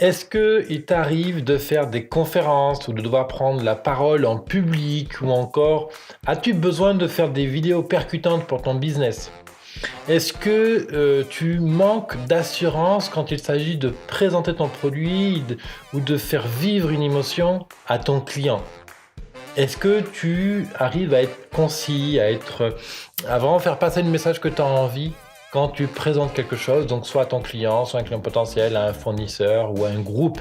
Est-ce qu'il t'arrive de faire des conférences ou de devoir prendre la parole en public ou encore as-tu besoin de faire des vidéos percutantes pour ton business? Est-ce que tu manques d'assurance quand il s'agit de présenter ton produit ou de faire vivre une émotion à ton client? Est-ce que tu arrives à être concis, à vraiment faire passer le message que tu as envie quand tu présentes quelque chose, donc soit à ton client, soit à un client potentiel, à un fournisseur ou à un groupe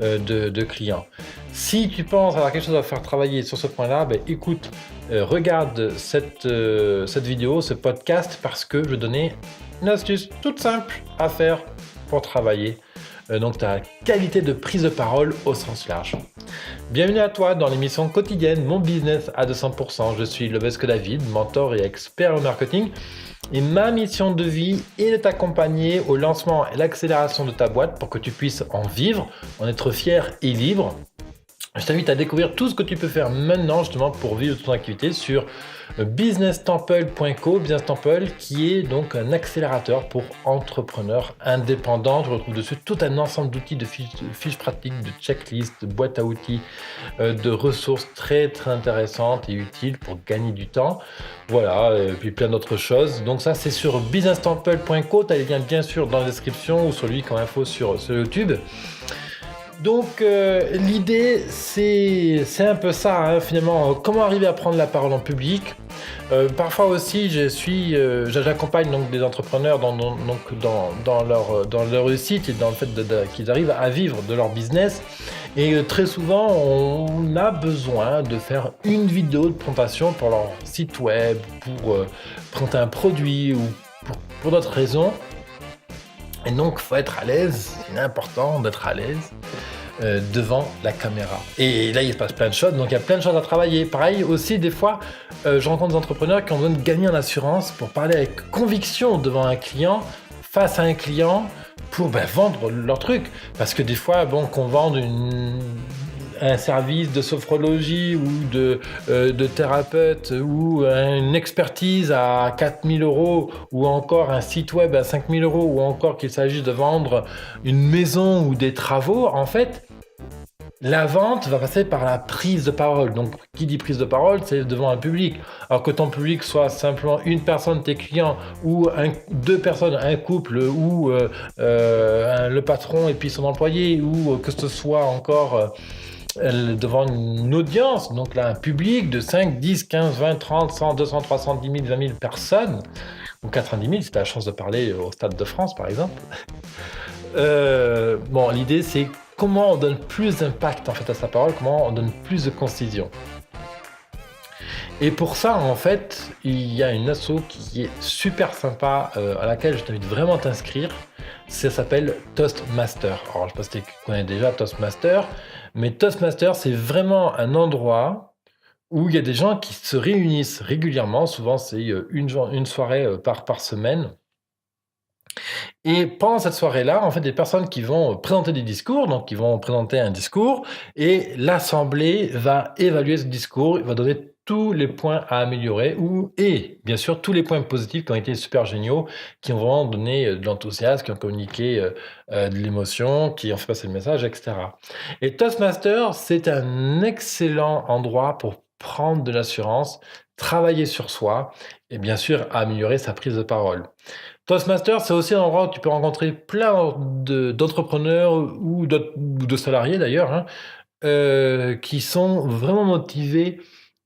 de clients? Si tu penses avoir quelque chose à faire travailler sur ce point-là, ben, écoute, regarde cette vidéo, ce podcast, parce que je vais donner une astuce toute simple à faire pour travailler donc ta qualité de prise de parole au sens large. Bienvenue à toi dans l'émission quotidienne Mon Business à 200%. Je suis Lebesque David, mentor et expert en marketing. Et ma mission de vie est de t'accompagner au lancement et l'accélération de ta boîte pour que tu puisses en vivre, en être fier et libre. Je t'invite à découvrir tout ce que tu peux faire maintenant justement pour vivre ton activité sur businesstemple.co, Business Temple, qui est donc un accélérateur pour entrepreneurs indépendants. Tu retrouves dessus tout un ensemble d'outils, de fiches pratiques, de checklists, de boîtes à outils, de ressources très très intéressantes et utiles pour gagner du temps. Voilà, et puis plein d'autres choses. Donc ça, c'est sur businesstemple.co. Tu as les liens bien sûr dans la description ou sur lui comme info sur YouTube. Donc l'idée c'est un peu ça hein, finalement, comment arriver à prendre la parole en public. Parfois aussi j'accompagne donc des entrepreneurs dans leur réussite et dans le fait qu'ils arrivent à vivre de leur business. Et très souvent on a besoin de faire une vidéo de présentation pour leur site web, pour présenter un produit ou pour d'autres raisons. Et donc, il faut être à l'aise, c'est important d'être à l'aise devant la caméra. Et là, il se passe plein de choses, donc il y a plein de choses à travailler. Pareil, aussi, des fois, je rencontre des entrepreneurs qui ont besoin de gagner en assurance pour parler avec conviction devant un client, face à un client, pour vendre leur truc. Parce que des fois, qu'on vende un service de sophrologie ou de thérapeute ou une expertise à 4 000 € ou encore un site web à 5 000 € ou encore qu'il s'agisse de vendre une maison ou des travaux, en fait, la vente va passer par la prise de parole. Donc, qui dit prise de parole, c'est devant un public. Alors que ton public soit simplement une personne, tes clients, ou deux personnes, un couple, ou le patron et puis son employé, ou que ce soit encore devant une audience, donc là un public de 5, 10, 15, 20, 30, 100, 200, 300, 10 000, 20 000 personnes, ou 90 000 si tu as la chance de parler au Stade de France par exemple. L'idée c'est comment on donne plus d'impact en fait à sa parole, comment on donne plus de concision. Et pour ça, en fait, il y a une asso qui est super sympa, à laquelle je t'invite vraiment à t'inscrire. Ça s'appelle Toastmaster. Alors, je ne sais pas si tu connais déjà Toastmaster, mais Toastmaster, c'est vraiment un endroit où il y a des gens qui se réunissent régulièrement. Souvent, c'est une soirée par semaine. Et pendant cette soirée-là, en fait, des personnes qui vont présenter des discours, donc qui vont présenter un discours, et l'assemblée va évaluer ce discours, va donner tous les points à améliorer, et bien sûr tous les points positifs qui ont été super géniaux, qui ont vraiment donné de l'enthousiasme, qui ont communiqué de l'émotion, qui ont fait passer le message, etc. Et Toastmaster, c'est un excellent endroit pour prendre de l'assurance, travailler sur soi, et bien sûr améliorer sa prise de parole. Toastmaster, c'est aussi un endroit où tu peux rencontrer plein d'entrepreneurs ou de salariés d'ailleurs, qui sont vraiment motivés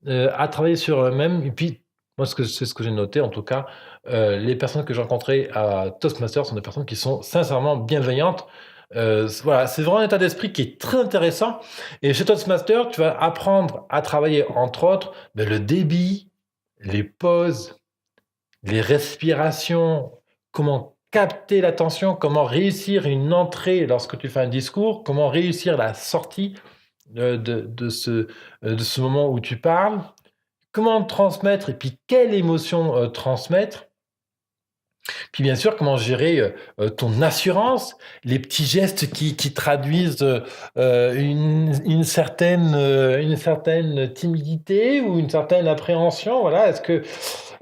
à travailler sur eux-mêmes. Et puis, moi, c'est ce que j'ai noté en tout cas, les personnes que j'ai rencontrées à Toastmaster sont des personnes qui sont sincèrement bienveillantes. Voilà, c'est vraiment un état d'esprit qui est très intéressant. Et chez Toastmaster, tu vas apprendre à travailler entre autres le débit, les pauses, les respirations, comment capter l'attention, comment réussir une entrée lorsque tu fais un discours, comment réussir la sortie de ce moment où tu parles, comment transmettre et puis quelle émotion transmettre. Puis bien sûr, comment gérer ton assurance, les petits gestes qui traduisent une certaine timidité ou une certaine appréhension. Voilà, est-ce que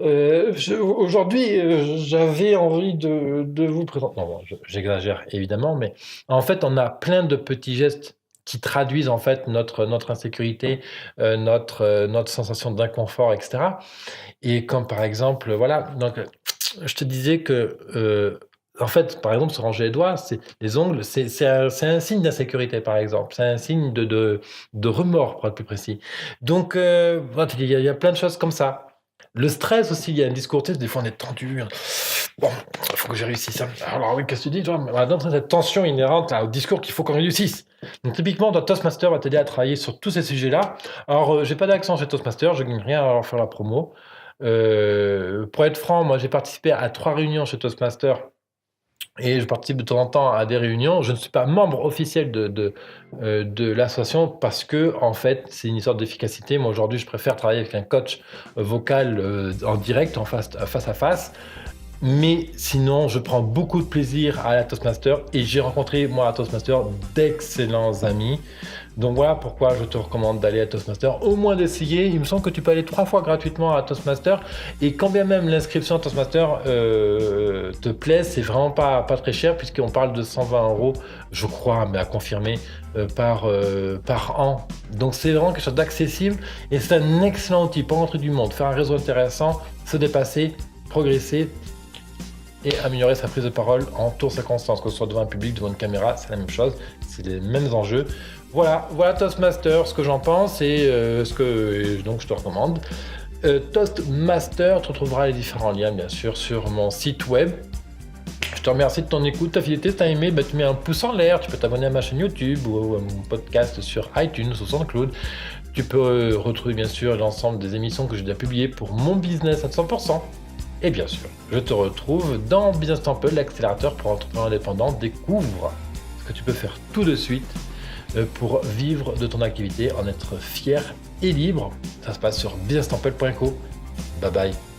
Aujourd'hui, j'avais envie de vous présenter. Non, bon, j'exagère évidemment, mais en fait, on a plein de petits gestes qui traduisent en fait notre insécurité, notre sensation d'inconfort, etc. Et comme par exemple, voilà, donc je te disais que en fait, par exemple, se ranger les doigts, les ongles, c'est un signe d'insécurité, par exemple. C'est un signe de remords, pour être plus précis. Donc, voilà, il y a plein de choses comme ça. Le stress aussi, il y a un discours, tu sais, des fois on est tendu. Bon, il faut que j'ai réussi ça. Alors, oui, qu'est-ce que tu dis, toi? Dans cette tension inhérente au discours qu'il faut qu'on réussisse. Donc, typiquement, notre Toastmaster va t'aider à travailler sur tous ces sujets-là. Alors, j'ai pas d'accent chez Toastmaster, je gagne rien à leur faire la promo. Pour être franc, moi, j'ai participé à 3 réunions chez Toastmaster et je participe de temps en temps à des réunions. Je ne suis pas membre officiel de l'association parce que, en fait, c'est une histoire d'efficacité. Moi, aujourd'hui, je préfère travailler avec un coach vocal en direct, en face à face. Mais sinon, je prends beaucoup de plaisir à la Toastmaster et j'ai rencontré, moi, à Toastmaster, d'excellents amis. Donc voilà pourquoi je te recommande d'aller à Toastmaster, au moins d'essayer. Il me semble que tu peux aller 3 fois gratuitement à Toastmaster. Et quand bien même l'inscription à Toastmaster te plaît, c'est vraiment pas très cher puisqu'on parle de 120 €, je crois, mais à confirmer, par an. Donc c'est vraiment quelque chose d'accessible et c'est un excellent outil pour rentrer du monde, faire un réseau intéressant, se dépasser, progresser et améliorer sa prise de parole en toutes circonstances, que ce soit devant un public, devant une caméra, c'est la même chose, c'est les mêmes enjeux. Voilà Toastmaster, ce que j'en pense et ce que donc je te recommande. Toastmaster, tu retrouveras les différents liens bien sûr sur mon site web. Je te remercie de ton écoute, ta fidélité. Si tu as aimé, tu mets un pouce en l'air, tu peux t'abonner à ma chaîne YouTube ou à mon podcast sur iTunes ou SoundCloud. Tu peux retrouver bien sûr l'ensemble des émissions que j'ai déjà publiées pour mon business à 100%. Et bien sûr, je te retrouve dans Business Temple, l'accélérateur pour entrepreneurs indépendants. Découvre ce que tu peux faire tout de suite pour vivre de ton activité, en être fier et libre. Ça se passe sur businesstemple.co. Bye bye.